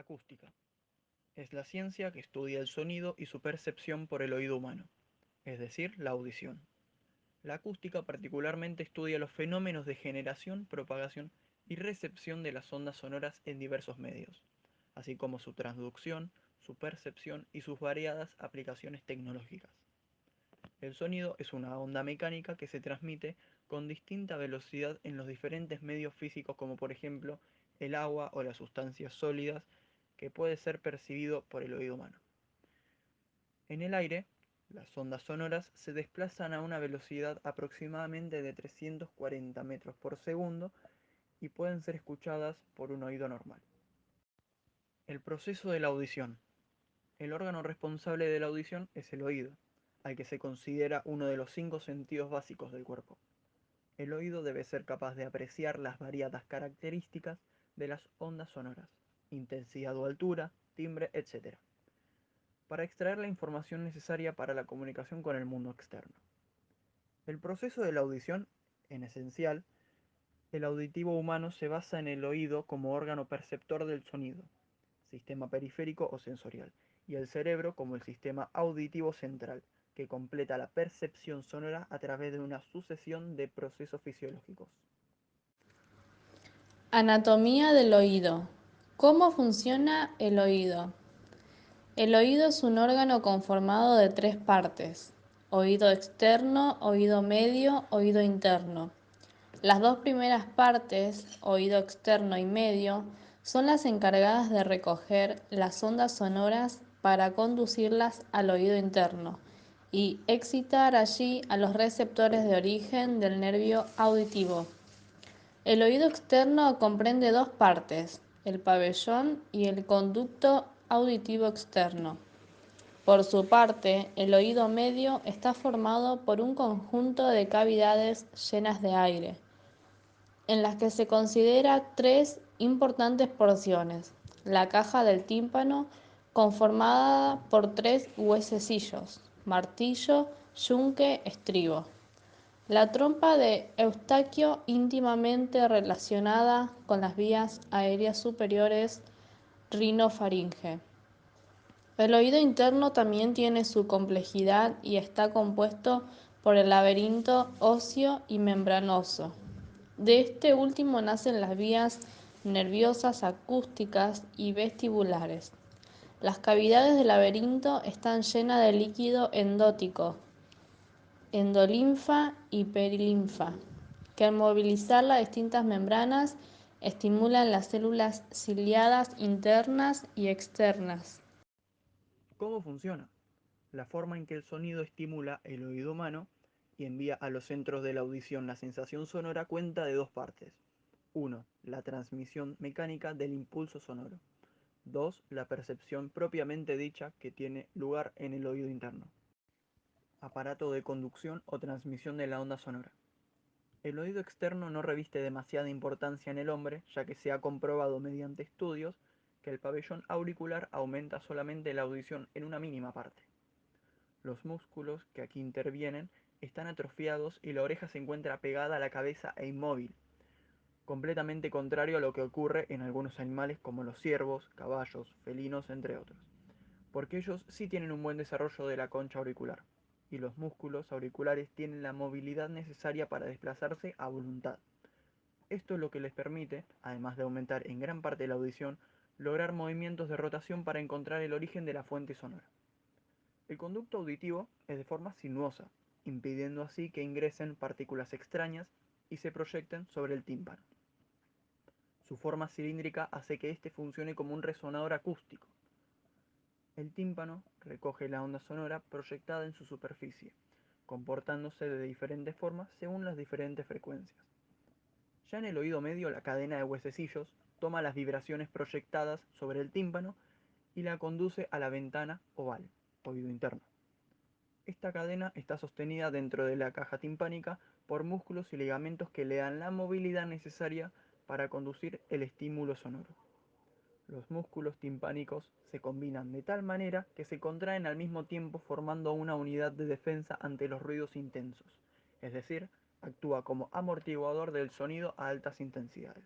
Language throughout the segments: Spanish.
Acústica. Es la ciencia que estudia el sonido y su percepción por el oído humano, es decir, la audición. La acústica particularmente estudia los fenómenos de generación, propagación y recepción de las ondas sonoras en diversos medios, así como su transducción, su percepción y sus variadas aplicaciones tecnológicas. El sonido es una onda mecánica que se transmite con distinta velocidad en los diferentes medios físicos como por ejemplo el agua o las sustancias sólidas que puede ser percibido por el oído humano. En el aire, las ondas sonoras se desplazan a una velocidad aproximadamente de 340 metros por segundo y pueden ser escuchadas por un oído normal. El proceso de la audición. El órgano responsable de la audición es el oído, al que se considera uno de los 5 sentidos básicos del cuerpo. El oído debe ser capaz de apreciar las variadas características de las ondas sonoras, intensidad o altura, timbre, etc., para extraer la información necesaria para la comunicación con el mundo externo. El proceso de la audición, en esencial, el auditivo humano se basa en el oído como órgano perceptor del sonido, sistema periférico o sensorial, y el cerebro como el sistema auditivo central, que completa la percepción sonora a través de una sucesión de procesos fisiológicos. Anatomía del oído. ¿Cómo funciona el oído? El oído es un órgano conformado de tres partes: oído externo, oído medio, oído interno. Las dos primeras partes, oído externo y medio, son las encargadas de recoger las ondas sonoras para conducirlas al oído interno y excitar allí a los receptores de origen del nervio auditivo. El oído externo comprende dos partes, el pabellón y el conducto auditivo externo. Por su parte, el oído medio está formado por un conjunto de cavidades llenas de aire, en las que se considera tres importantes porciones: la caja del tímpano, conformada por tres huesecillos: martillo, yunque, estribo; la trompa de Eustaquio, íntimamente relacionada con las vías aéreas superiores, rinofaringe. El oído interno también tiene su complejidad y está compuesto por el laberinto óseo y membranoso. De este último nacen las vías nerviosas acústicas y vestibulares. Las cavidades del laberinto están llenas de líquido endótico, endolinfa y perilinfa, que al movilizar las distintas membranas estimulan las células ciliadas internas y externas. ¿Cómo funciona? La forma en que el sonido estimula el oído humano y envía a los centros de la audición la sensación sonora cuenta de dos partes. 1. La transmisión mecánica del impulso sonoro. 2. La percepción propiamente dicha que tiene lugar en el oído interno. Aparato de conducción o transmisión de la onda sonora. El oído externo no reviste demasiada importancia en el hombre, ya que se ha comprobado mediante estudios que el pabellón auricular aumenta solamente la audición en una mínima parte. Los músculos que aquí intervienen están atrofiados y la oreja se encuentra pegada a la cabeza e inmóvil, completamente contrario a lo que ocurre en algunos animales como los ciervos, caballos, felinos, entre otros, porque ellos sí tienen un buen desarrollo de la concha auricular, y los músculos auriculares tienen la movilidad necesaria para desplazarse a voluntad. Esto es lo que les permite, además de aumentar en gran parte la audición, lograr movimientos de rotación para encontrar el origen de la fuente sonora. El conducto auditivo es de forma sinuosa, impidiendo así que ingresen partículas extrañas y se proyecten sobre el tímpano. Su forma cilíndrica hace que éste funcione como un resonador acústico. El tímpano recoge la onda sonora proyectada en su superficie, comportándose de diferentes formas según las diferentes frecuencias. Ya en el oído medio, la cadena de huesecillos toma las vibraciones proyectadas sobre el tímpano y la conduce a la ventana oval, oído interno. Esta cadena está sostenida dentro de la caja timpánica por músculos y ligamentos que le dan la movilidad necesaria para conducir el estímulo sonoro. Los músculos timpánicos se combinan de tal manera que se contraen al mismo tiempo formando una unidad de defensa ante los ruidos intensos, es decir, actúa como amortiguador del sonido a altas intensidades.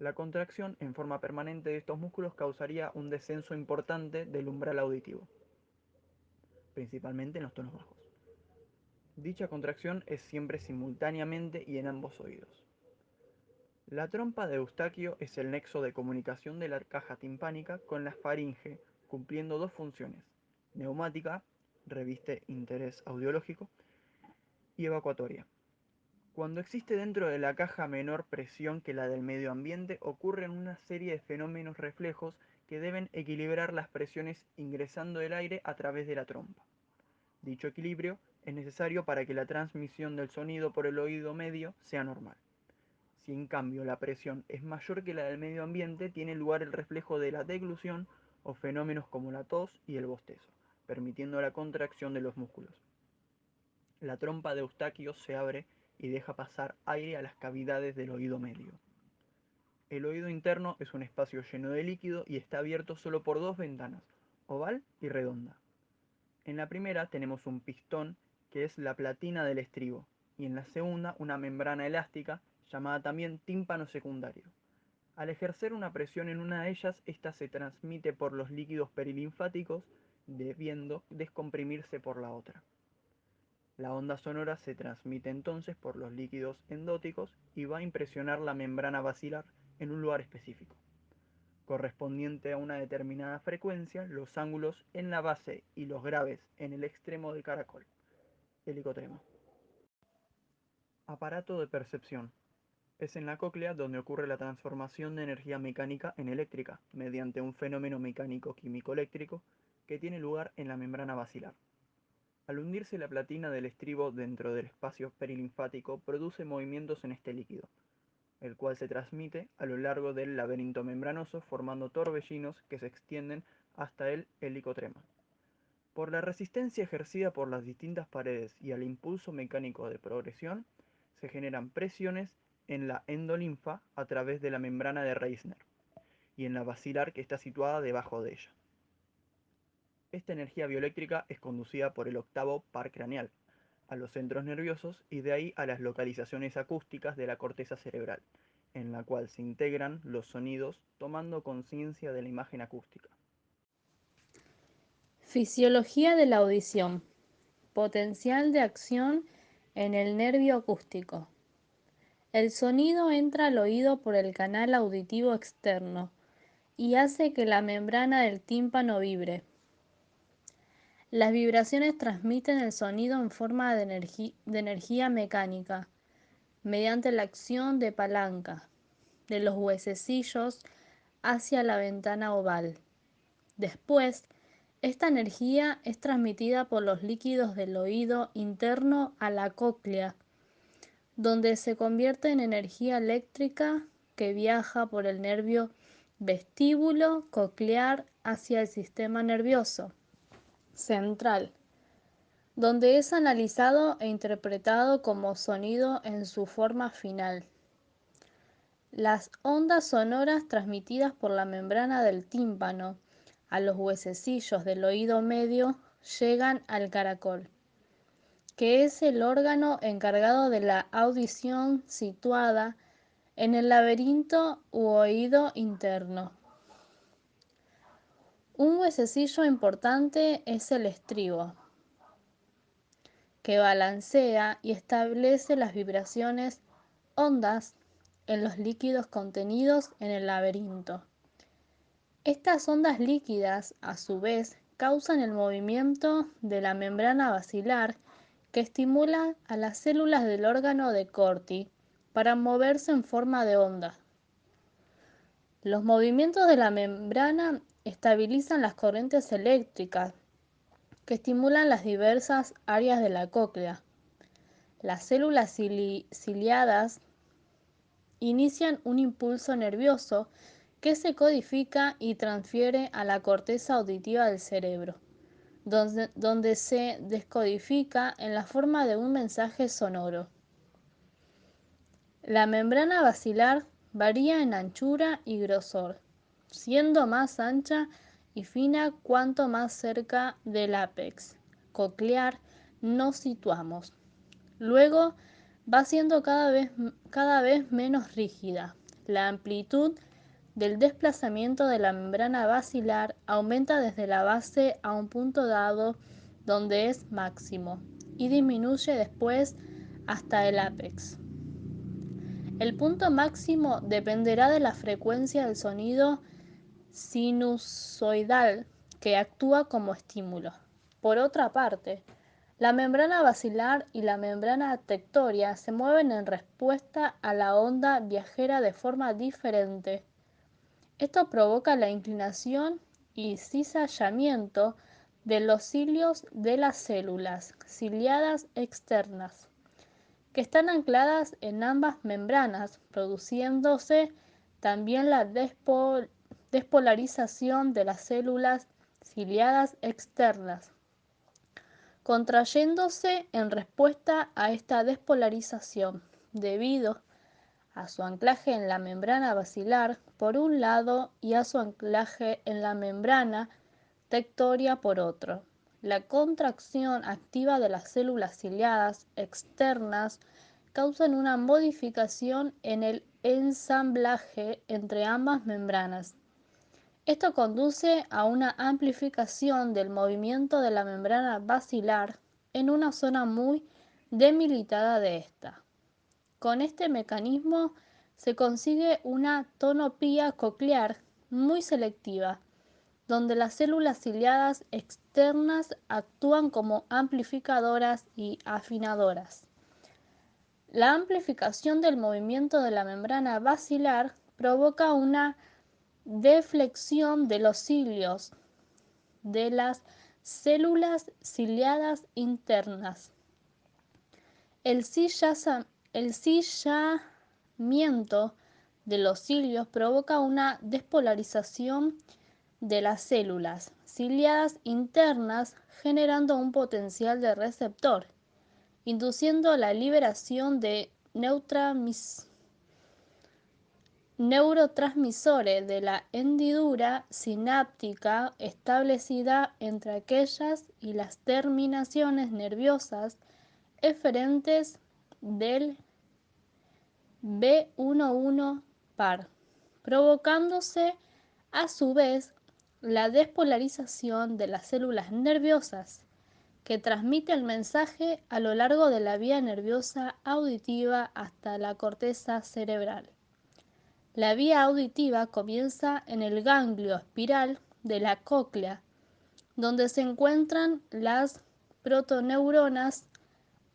La contracción en forma permanente de estos músculos causaría un descenso importante del umbral auditivo, principalmente en los tonos bajos. Dicha contracción es siempre simultáneamente y en ambos oídos. La trompa de Eustaquio es el nexo de comunicación de la caja timpánica con la faringe, cumpliendo dos funciones: neumática, reviste interés audiológico, y evacuatoria. Cuando existe dentro de la caja menor presión que la del medio ambiente, ocurren una serie de fenómenos reflejos que deben equilibrar las presiones ingresando el aire a través de la trompa. Dicho equilibrio es necesario para que la transmisión del sonido por el oído medio sea normal. Si en cambio la presión es mayor que la del medio ambiente, tiene lugar el reflejo de la deglución o fenómenos como la tos y el bostezo, permitiendo la contracción de los músculos. La trompa de Eustaquio se abre y deja pasar aire a las cavidades del oído medio. El oído interno es un espacio lleno de líquido y está abierto solo por dos ventanas, oval y redonda. En la primera tenemos un pistón, que es la platina del estribo, y en la segunda una membrana elástica, llamada también tímpano secundario. Al ejercer una presión en una de ellas, ésta se transmite por los líquidos perilinfáticos, debiendo descomprimirse por la otra. La onda sonora se transmite entonces por los líquidos endóticos y va a impresionar la membrana basilar en un lugar específico, correspondiente a una determinada frecuencia, los ángulos en la base y los graves en el extremo del caracol, helicotrema. Aparato de percepción. Es en la cóclea donde ocurre la transformación de energía mecánica en eléctrica, mediante un fenómeno mecánico-químico-eléctrico que tiene lugar en la membrana basilar. Al hundirse la platina del estribo dentro del espacio perilinfático, produce movimientos en este líquido, el cual se transmite a lo largo del laberinto membranoso formando torbellinos que se extienden hasta el helicotrema. Por la resistencia ejercida por las distintas paredes y al impulso mecánico de progresión, se generan presiones en la endolinfa a través de la membrana de Reisner y en la basilar que está situada debajo de ella. Esta energía bioeléctrica es conducida por el octavo par craneal a los centros nerviosos y de ahí a las localizaciones acústicas de la corteza cerebral, en la cual se integran los sonidos tomando conciencia de la imagen acústica. Fisiología de la audición. Potencial de acción en el nervio acústico. El sonido entra al oído por el canal auditivo externo y hace que la membrana del tímpano vibre. Las vibraciones transmiten el sonido en forma de energía mecánica, mediante la acción de palanca de los huesecillos hacia la ventana oval. Después, esta energía es transmitida por los líquidos del oído interno a la cóclea, donde se convierte en energía eléctrica que viaja por el nervio vestíbulo coclear hacia el sistema nervioso central, donde es analizado e interpretado como sonido en su forma final. Las ondas sonoras transmitidas por la membrana del tímpano a los huesecillos del oído medio llegan al caracol, que es el órgano encargado de la audición situada en el laberinto u oído interno. Un huesecillo importante es el estribo, que balancea y establece las vibraciones, ondas, en los líquidos contenidos en el laberinto. Estas ondas líquidas, a su vez, causan el movimiento de la membrana basilar que estimula a las células del órgano de Corti para moverse en forma de onda. Los movimientos de la membrana estabilizan las corrientes eléctricas que estimulan las diversas áreas de la cóclea. Las células ciliadas inician un impulso nervioso que se codifica y transfiere a la corteza auditiva del cerebro, donde se descodifica en la forma de un mensaje sonoro. La membrana basilar varía en anchura y grosor, siendo más ancha y fina cuanto más cerca del ápex coclear nos situamos. Luego va siendo cada vez menos rígida, La amplitud del desplazamiento de la membrana basilar aumenta desde la base a un punto dado donde es máximo y disminuye después hasta el ápex. El punto máximo dependerá de la frecuencia del sonido sinusoidal que actúa como estímulo. Por otra parte, la membrana basilar y la membrana tectoria se mueven en respuesta a la onda viajera de forma diferente. Esto provoca la inclinación y cizallamiento de los cilios de las células ciliadas externas, que están ancladas en ambas membranas, produciéndose también la despolarización de las células ciliadas externas, contrayéndose en respuesta a esta despolarización, debido a su anclaje en la membrana basilar por un lado y a su anclaje en la membrana tectoria por otro. La contracción activa de las células ciliadas externas causa una modificación en el ensamblaje entre ambas membranas. Esto conduce a una amplificación del movimiento de la membrana basilar en una zona muy demilitada de esta. Con este mecanismo se consigue una tonopía coclear muy selectiva, donde las células ciliadas externas actúan como amplificadoras y afinadoras. La amplificación del movimiento de la membrana basilar provoca una deflexión de los cilios de las células ciliadas internas. El cillamiento de los cilios provoca una despolarización de las células ciliadas internas, generando un potencial de receptor, induciendo la liberación de neurotransmisores de la hendidura sináptica establecida entre aquellas y las terminaciones nerviosas eferentes del B11 par, provocándose a su vez la despolarización de las células nerviosas que transmite el mensaje a lo largo de la vía nerviosa auditiva hasta la corteza cerebral. La vía auditiva comienza en el ganglio espiral de la cóclea, donde se encuentran las protoneuronas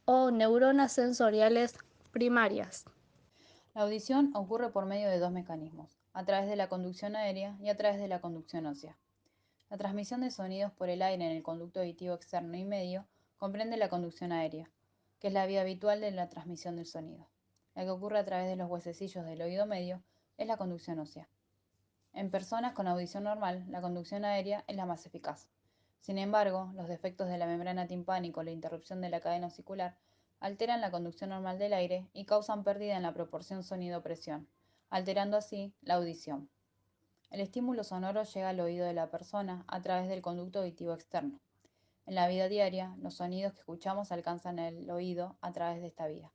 o neuronas sensoriales primarias. La audición ocurre por medio de dos mecanismos, a través de la conducción aérea y a través de la conducción ósea. La transmisión de sonidos por el aire en el conducto auditivo externo y medio comprende la conducción aérea, que es la vía habitual de la transmisión del sonido. La que ocurre a través de los huesecillos del oído medio es la conducción ósea. En personas con audición normal, la conducción aérea es la más eficaz. Sin embargo, los defectos de la membrana timpánica o la interrupción de la cadena osicular alteran la conducción normal del aire y causan pérdida en la proporción sonido-presión, alterando así la audición. El estímulo sonoro llega al oído de la persona a través del conducto auditivo externo. En la vida diaria, los sonidos que escuchamos alcanzan el oído a través de esta vía.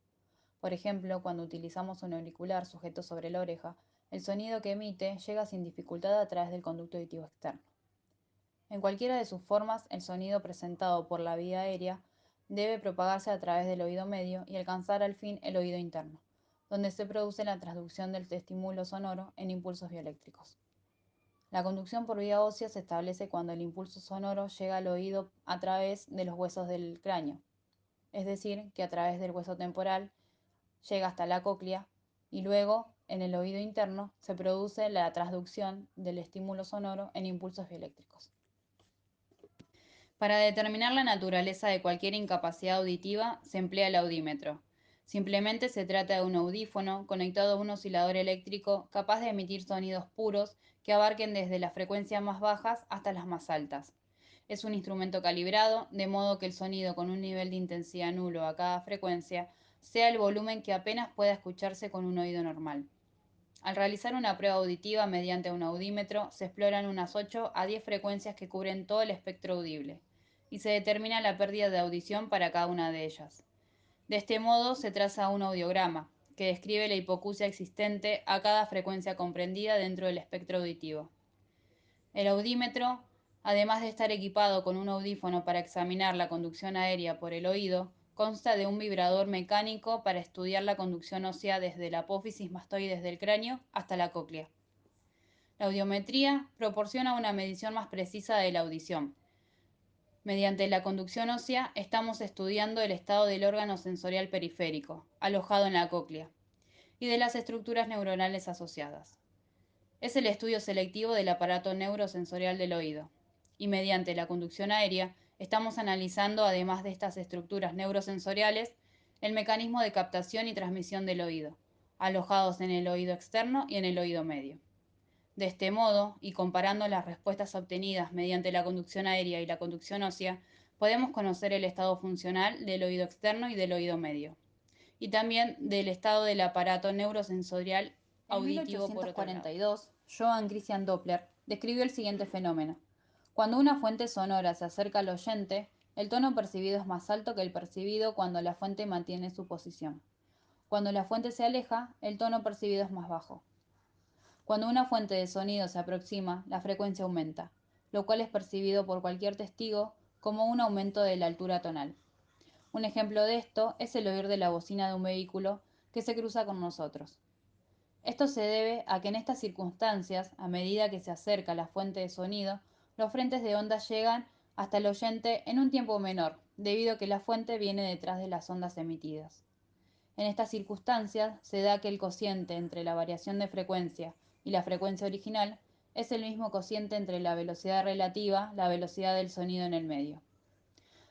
Por ejemplo, cuando utilizamos un auricular sujeto sobre la oreja, el sonido que emite llega sin dificultad a través del conducto auditivo externo. En cualquiera de sus formas, el sonido presentado por la vía aérea debe propagarse a través del oído medio y alcanzar al fin el oído interno, donde se produce la transducción del estímulo sonoro en impulsos bioeléctricos. La conducción por vía ósea se establece cuando el impulso sonoro llega al oído a través de los huesos del cráneo, es decir, que a través del hueso temporal llega hasta la cóclea y luego, en el oído interno, se produce la transducción del estímulo sonoro en impulsos bioeléctricos. Para determinar la naturaleza de cualquier incapacidad auditiva se emplea el audímetro. Simplemente se trata de un audífono conectado a un oscilador eléctrico capaz de emitir sonidos puros que abarquen desde las frecuencias más bajas hasta las más altas. Es un instrumento calibrado, de modo que el sonido con un nivel de intensidad nulo a cada frecuencia sea el volumen que apenas pueda escucharse con un oído normal. Al realizar una prueba auditiva mediante un audímetro, se exploran unas 8 a 10 frecuencias que cubren todo el espectro audible, y se determina la pérdida de audición para cada una de ellas. De este modo se traza un audiograma, que describe la hipoacusia existente a cada frecuencia comprendida dentro del espectro auditivo. El audímetro, además de estar equipado con un audífono para examinar la conducción aérea por el oído, consta de un vibrador mecánico para estudiar la conducción ósea desde la apófisis mastoides del cráneo hasta la cóclea. La audiometría proporciona una medición más precisa de la audición. Mediante la conducción ósea estamos estudiando el estado del órgano sensorial periférico, alojado en la cóclea, y de las estructuras neuronales asociadas. Es el estudio selectivo del aparato neurosensorial del oído, y mediante la conducción aérea estamos analizando, además de estas estructuras neurosensoriales, el mecanismo de captación y transmisión del oído, alojados en el oído externo y en el oído medio. De este modo, y comparando las respuestas obtenidas mediante la conducción aérea y la conducción ósea, podemos conocer el estado funcional del oído externo y del oído medio, y también del estado del aparato neurosensorial auditivo por otro lado. En 1842, Johann Christian Doppler describió el siguiente fenómeno. Cuando una fuente sonora se acerca al oyente, el tono percibido es más alto que el percibido cuando la fuente mantiene su posición. Cuando la fuente se aleja, el tono percibido es más bajo. Cuando una fuente de sonido se aproxima, la frecuencia aumenta, lo cual es percibido por cualquier testigo como un aumento de la altura tonal. Un ejemplo de esto es el oír de la bocina de un vehículo que se cruza con nosotros. Esto se debe a que en estas circunstancias, a medida que se acerca la fuente de sonido, los frentes de ondas llegan hasta el oyente en un tiempo menor, debido a que la fuente viene detrás de las ondas emitidas. En estas circunstancias se da que el cociente entre la variación de frecuencia y la frecuencia original es el mismo cociente entre la velocidad relativa, la velocidad del sonido en el medio.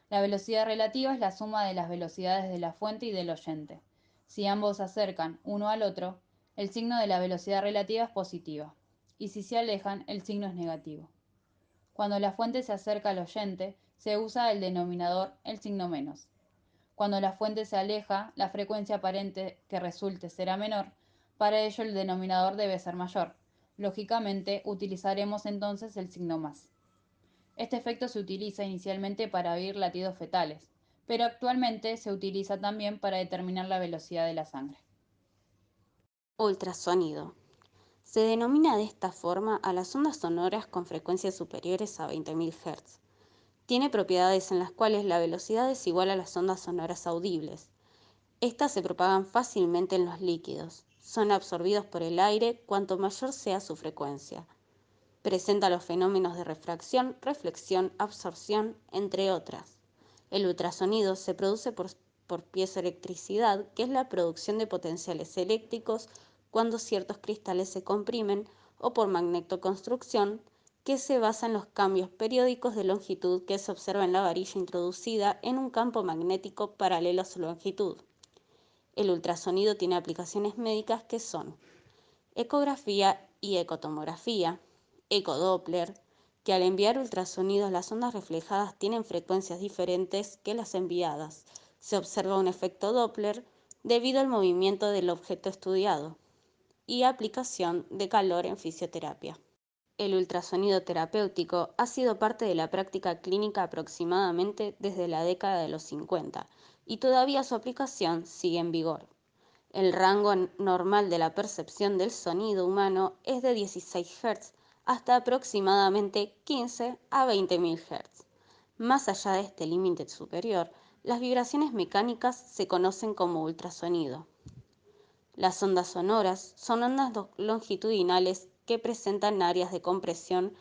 La velocidad relativa es la suma de las velocidades de la fuente y del oyente. Si ambos se acercan uno al otro, el signo de la velocidad relativa es positiva, y si se alejan, el signo es negativo. Cuando la fuente se acerca al oyente, se usa el denominador el signo menos. Cuando la fuente se aleja, la frecuencia aparente que resulte será menor, para ello el denominador debe ser mayor. Lógicamente, utilizaremos entonces el signo más. Este efecto se utiliza inicialmente para oír latidos fetales, pero actualmente se utiliza también para determinar la velocidad de la sangre. Ultrasonido. Se denomina de esta forma a las ondas sonoras con frecuencias superiores a 20.000 Hz. Tiene propiedades en las cuales la velocidad es igual a las ondas sonoras audibles. Estas se propagan fácilmente en los líquidos. Son absorbidos por el aire cuanto mayor sea su frecuencia. Presenta los fenómenos de refracción, reflexión, absorción, entre otras. El ultrasonido se produce por piezoelectricidad, que es la producción de potenciales eléctricos cuando ciertos cristales se comprimen, o por magnetoconstrucción, que se basa en los cambios periódicos de longitud que se observa en la varilla introducida en un campo magnético paralelo a su longitud. El ultrasonido tiene aplicaciones médicas que son ecografía y ecotomografía, ecodoppler, que al enviar ultrasonidos las ondas reflejadas tienen frecuencias diferentes que las enviadas. Se observa un efecto Doppler debido al movimiento del objeto estudiado, y aplicación de calor en fisioterapia. El ultrasonido terapéutico ha sido parte de la práctica clínica aproximadamente desde la década de los 50 y todavía su aplicación sigue en vigor. El rango normal de la percepción del sonido humano es de 16 Hz hasta aproximadamente 15 a 20.000 Hz. Más allá de este límite superior, las vibraciones mecánicas se conocen como ultrasonido. Las ondas sonoras son ondas longitudinales que presentan áreas de compresión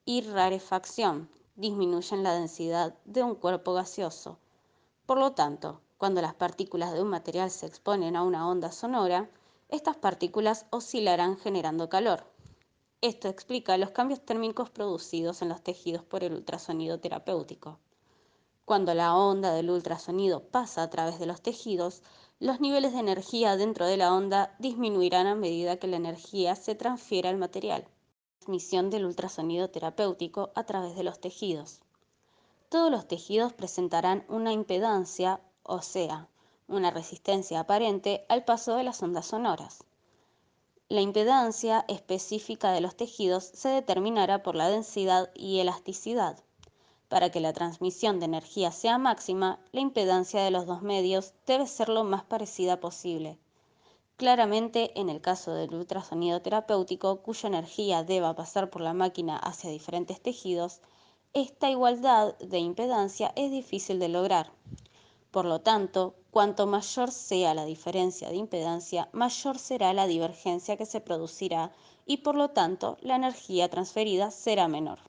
y rarefacción, disminuyen la densidad de un cuerpo gaseoso. Por lo tanto, cuando las partículas de un material se exponen a una onda sonora, estas partículas oscilarán generando calor. Esto explica los cambios térmicos producidos en los tejidos por el ultrasonido terapéutico. Cuando la onda del ultrasonido pasa a través de los tejidos, los niveles de energía dentro de la onda disminuirán a medida que la energía se transfiera al material. Transmisión del ultrasonido terapéutico a través de los tejidos. Todos los tejidos presentarán una impedancia, o sea, una resistencia aparente al paso de las ondas sonoras. La impedancia específica de los tejidos se determinará por la densidad y elasticidad. Para que la transmisión de energía sea máxima, la impedancia de los dos medios debe ser lo más parecida posible. Claramente, en el caso del ultrasonido terapéutico, cuya energía deba pasar por la máquina hacia diferentes tejidos, esta igualdad de impedancia es difícil de lograr. Por lo tanto, cuanto mayor sea la diferencia de impedancia, mayor será la divergencia que se producirá y por lo tanto la energía transferida será menor.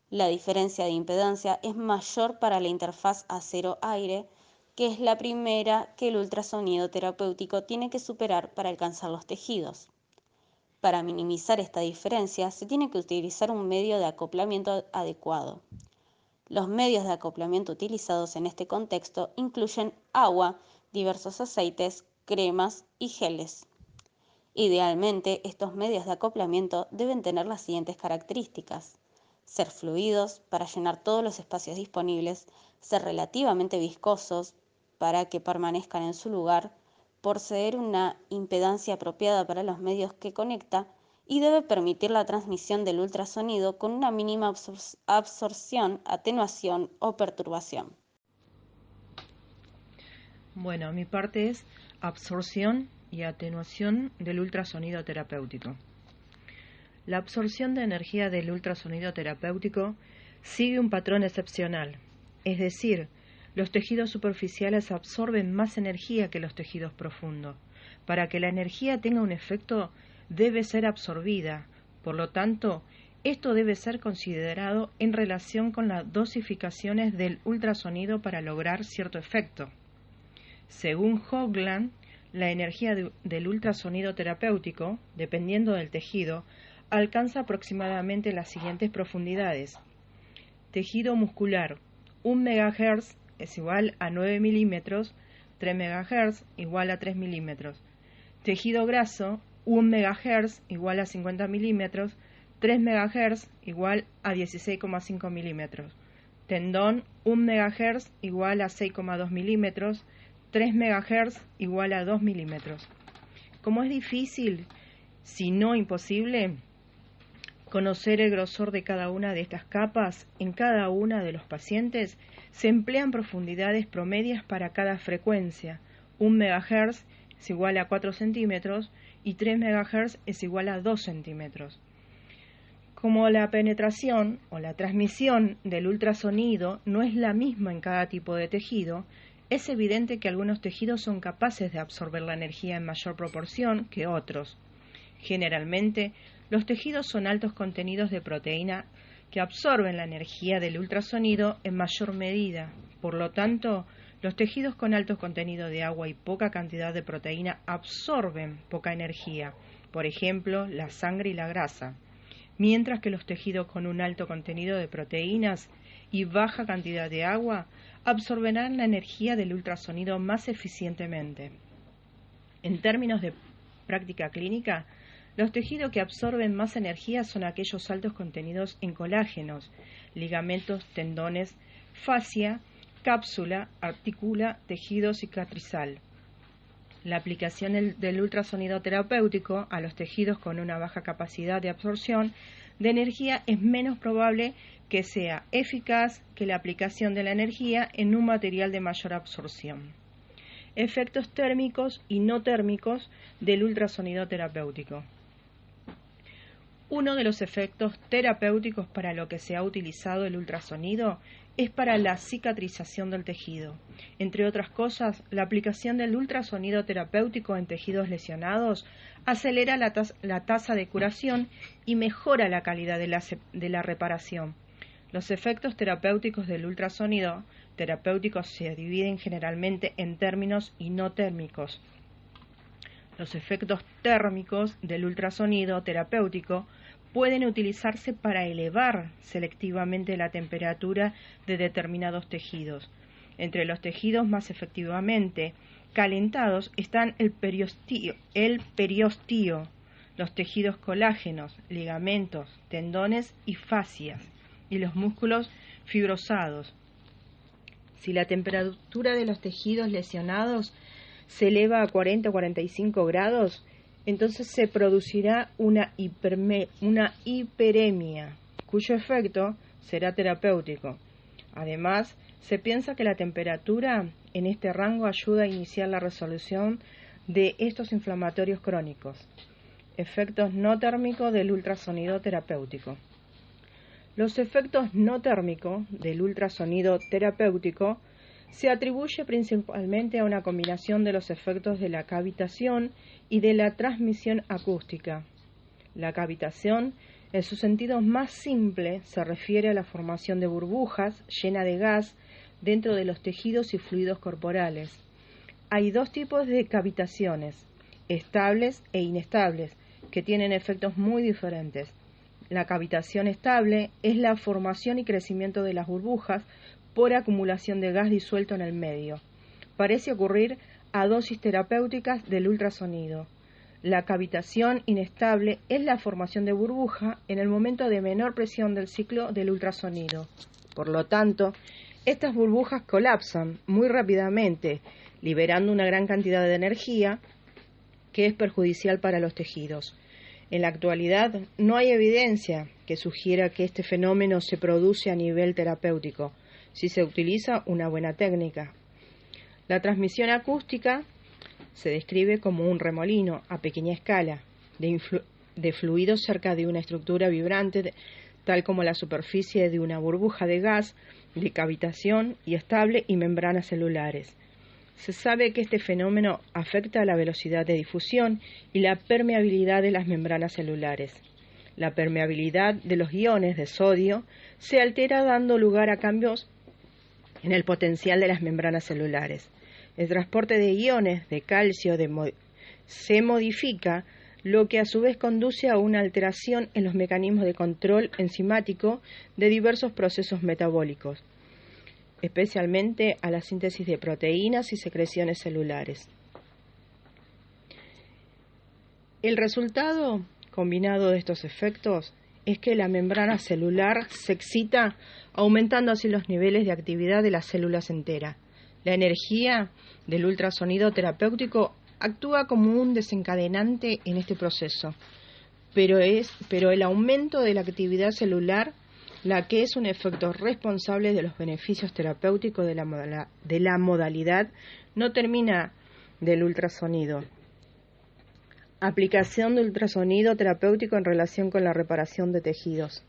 La diferencia de impedancia es mayor para la interfaz acero-aire, que es la primera que el ultrasonido terapéutico tiene que superar para alcanzar los tejidos. Para minimizar esta diferencia, se tiene que utilizar un medio de acoplamiento adecuado. Los medios de acoplamiento utilizados en este contexto incluyen agua, diversos aceites, cremas y geles. Idealmente, estos medios de acoplamiento deben tener las siguientes características: ser fluidos para llenar todos los espacios disponibles, ser relativamente viscosos para que permanezcan en su lugar, poseer una impedancia apropiada para los medios que conecta y debe permitir la transmisión del ultrasonido con una mínima absorción, atenuación o perturbación. Bueno, mi parte es absorción y atenuación del ultrasonido terapéutico. La absorción de energía del ultrasonido terapéutico sigue un patrón excepcional, es decir, los tejidos superficiales absorben más energía que los tejidos profundos. Para que la energía tenga un efecto, debe ser absorbida. Por lo tanto, esto debe ser considerado en relación con las dosificaciones del ultrasonido para lograr cierto efecto. Según Hoagland, la energía del ultrasonido terapéutico, dependiendo del tejido, alcanza aproximadamente las siguientes profundidades. Tejido muscular, 1 MHz es igual a 9 milímetros, 3 MHz igual a 3 milímetros. Tejido graso, 1 MHz igual a 50 milímetros, 3 MHz igual a 16,5 milímetros. Tendón, 1 MHz igual a 6,2 milímetros, 3 MHz igual a 2 milímetros. Como es difícil, si no imposible, conocer el grosor de cada una de estas capas, en cada uno de los pacientes se emplean profundidades promedias para cada frecuencia. 1 MHz es igual a 4 centímetros y 3 MHz es igual a 2 centímetros. Como la penetración o la transmisión del ultrasonido no es la misma en cada tipo de tejido, es evidente que algunos tejidos son capaces de absorber la energía en mayor proporción que otros. Generalmente, los tejidos son altos contenidos de proteína que absorben la energía del ultrasonido en mayor medida. Por lo tanto, los tejidos con alto contenido de agua y poca cantidad de proteína absorben poca energía, por ejemplo, la sangre y la grasa, mientras que los tejidos con un alto contenido de proteínas y baja cantidad de agua absorberán la energía del ultrasonido más eficientemente. En términos de práctica clínica, los tejidos que absorben más energía son aquellos altos contenidos en colágenos, ligamentos, tendones, fascia, cápsula, artícula, tejido cicatrizal. La aplicación del ultrasonido terapéutico a los tejidos con una baja capacidad de absorción de energía es menos probable que sea eficaz que la aplicación de la energía en un material de mayor absorción. Efectos térmicos y no térmicos del ultrasonido terapéutico. Uno de los efectos terapéuticos para lo que se ha utilizado el ultrasonido es para la cicatrización del tejido. Entre otras cosas, la aplicación del ultrasonido terapéutico en tejidos lesionados acelera la tasa de curación y mejora la calidad de la reparación. Los efectos terapéuticos del ultrasonido terapéutico se dividen generalmente en térmicos y no térmicos. Los efectos térmicos del ultrasonido terapéutico pueden utilizarse para elevar selectivamente la temperatura de determinados tejidos. Entre los tejidos más efectivamente calentados están el periostío, los tejidos colágenos, ligamentos, tendones y fascias, y los músculos fibrosados. Si la temperatura de los tejidos lesionados se eleva a 40 o 45 grados, entonces se producirá una hiperemia, cuyo efecto será terapéutico. Además, se piensa que la temperatura en este rango ayuda a iniciar la resolución de estos inflamatorios crónicos. Efectos no térmicos del ultrasonido terapéutico. Los efectos no térmicos del ultrasonido terapéutico se atribuye principalmente a una combinación de los efectos de la cavitación y de la transmisión acústica. La cavitación, en su sentido más simple, se refiere a la formación de burbujas llenas de gas dentro de los tejidos y fluidos corporales. Hay dos tipos de cavitaciones, estables e inestables, que tienen efectos muy diferentes. La cavitación estable es la formación y crecimiento de las burbujas por acumulación de gas disuelto en el medio. Parece ocurrir a dosis terapéuticas del ultrasonido. La cavitación inestable es la formación de burbuja en el momento de menor presión del ciclo del ultrasonido. Por lo tanto, estas burbujas colapsan muy rápidamente, liberando una gran cantidad de energía que es perjudicial para los tejidos. En la actualidad no hay evidencia que sugiera que este fenómeno se produce a nivel terapéutico, si se utiliza una buena técnica. La transmisión acústica se describe como un remolino a pequeña escala de fluidos cerca de una estructura vibrante, tal como la superficie de una burbuja de gas, de cavitación y estable y membranas celulares. Se sabe que este fenómeno afecta a la velocidad de difusión y la permeabilidad de las membranas celulares. La permeabilidad de los iones de sodio se altera dando lugar a cambios en el potencial de las membranas celulares. El transporte de iones de calcio se modifica, lo que a su vez conduce a una alteración en los mecanismos de control enzimático de diversos procesos metabólicos, especialmente a la síntesis de proteínas y secreciones celulares. El resultado combinado de estos efectos es que la membrana celular se excita, aumentando así los niveles de actividad de las células enteras. La energía del ultrasonido terapéutico actúa como un desencadenante en este proceso, pero el aumento de la actividad celular la que es un efecto responsable de los beneficios terapéuticos de la modalidad no termina del ultrasonido. Aplicación de ultrasonido terapéutico en relación con la reparación de tejidos.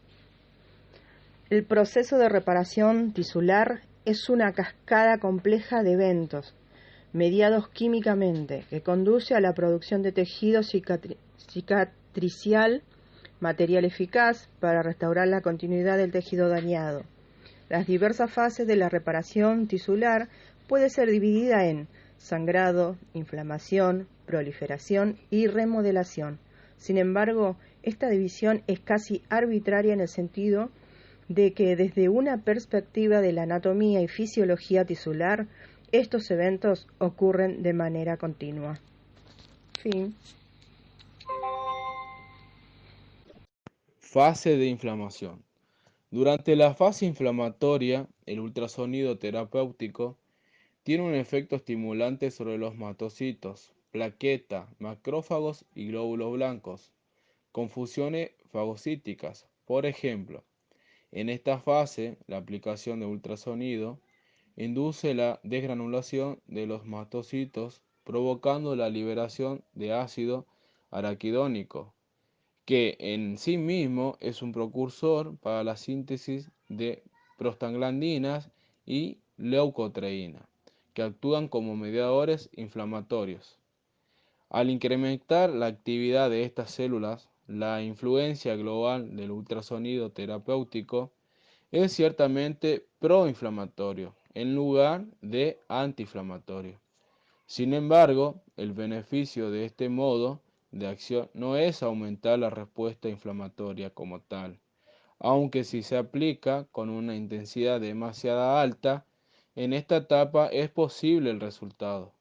El proceso de reparación tisular es una cascada compleja de eventos mediados químicamente que conduce a la producción de tejido cicatricial, material eficaz para restaurar la continuidad del tejido dañado. Las diversas fases de la reparación tisular puede ser dividida en sangrado, inflamación, proliferación y remodelación. Sin embargo, esta división es casi arbitraria en el sentido de que desde una perspectiva de la anatomía y fisiología tisular, estos eventos ocurren de manera continua. Fin. Fase de inflamación. Durante la fase inflamatoria, el ultrasonido terapéutico tiene un efecto estimulante sobre los mastocitos, plaquetas, macrófagos y glóbulos blancos, con fusiones fagocíticas. Por ejemplo, en esta fase, la aplicación de ultrasonido induce la desgranulación de los mastocitos, provocando la liberación de ácido araquidónico, que en sí mismo es un precursor para la síntesis de prostaglandinas y leucotriena, que actúan como mediadores inflamatorios. Al incrementar la actividad de estas células, la influencia global del ultrasonido terapéutico es ciertamente proinflamatorio en lugar de antiinflamatorio. Sin embargo, el beneficio de este modo de acción no es aumentar la respuesta inflamatoria como tal, aunque si se aplica con una intensidad demasiado alta, en esta etapa es posible el resultado,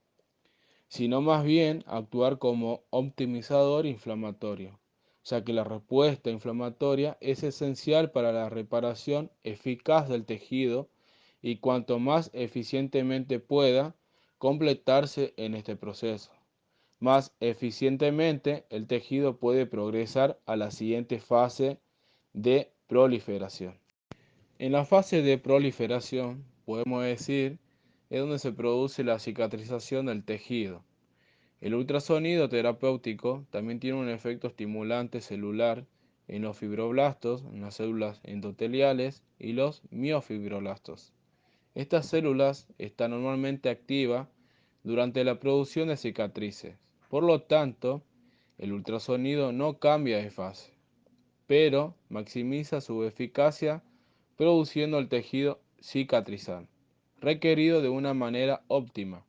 sino más bien actuar como optimizador inflamatorio, ya que la respuesta inflamatoria es esencial para la reparación eficaz del tejido y cuanto más eficientemente pueda completarse en este proceso, más eficientemente el tejido puede progresar a la siguiente fase de proliferación. En la fase de proliferación, podemos decir, es donde se produce la cicatrización del tejido. El ultrasonido terapéutico también tiene un efecto estimulante celular en los fibroblastos, en las células endoteliales y los miofibroblastos. Estas células están normalmente activas durante la producción de cicatrices. Por lo tanto, el ultrasonido no cambia de fase, pero maximiza su eficacia produciendo el tejido cicatrizal, requerido de una manera óptima.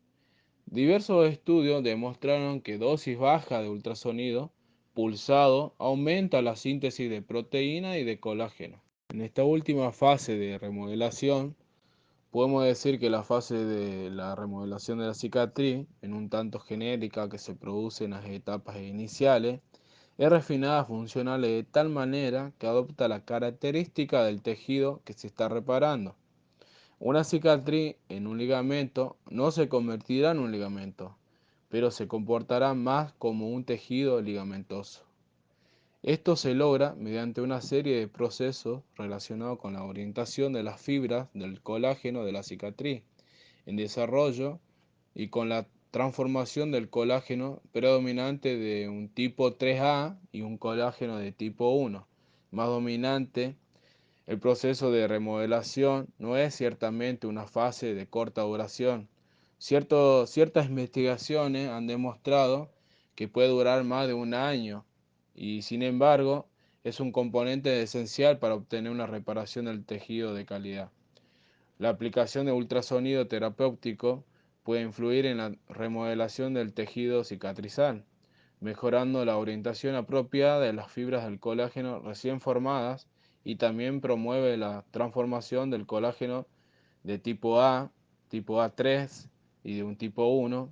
Diversos estudios demostraron que dosis baja de ultrasonido pulsado aumenta la síntesis de proteína y de colágeno. En esta última fase de remodelación, podemos decir que la fase de la remodelación de la cicatriz, en un tanto genérica que se produce en las etapas iniciales, es refinada funcional de tal manera que adopta la característica del tejido que se está reparando. Una cicatriz en un ligamento no se convertirá en un ligamento, pero se comportará más como un tejido ligamentoso. Esto se logra mediante una serie de procesos relacionados con la orientación de las fibras del colágeno de la cicatriz en desarrollo y con la transformación del colágeno predominante de un tipo 3A y un colágeno de tipo 1, más dominante. El proceso de remodelación no es ciertamente una fase de corta duración. Ciertas investigaciones han demostrado que puede durar más de un año y, sin embargo, es un componente esencial para obtener una reparación del tejido de calidad. La aplicación de ultrasonido terapéutico puede influir en la remodelación del tejido cicatrizal, mejorando la orientación apropiada de las fibras del colágeno recién formadas y también promueve la transformación del colágeno de tipo A, tipo A3 y de un tipo 1,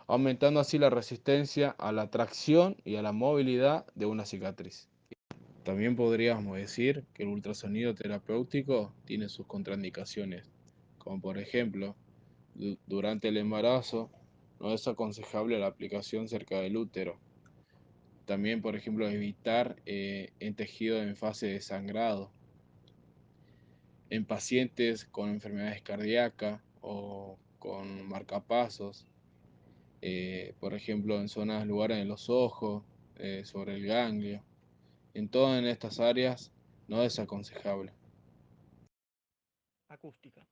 aumentando así la resistencia a la tracción y a la movilidad de una cicatriz. También podríamos decir que el ultrasonido terapéutico tiene sus contraindicaciones, como por ejemplo, durante el embarazo no es aconsejable la aplicación cerca del útero. También, por ejemplo, evitar en tejido en fase de sangrado, en pacientes con enfermedades cardíacas o con marcapasos, por ejemplo, en zonas, lugares en los ojos, sobre el ganglio. En todas estas áreas no es aconsejable. Acústica.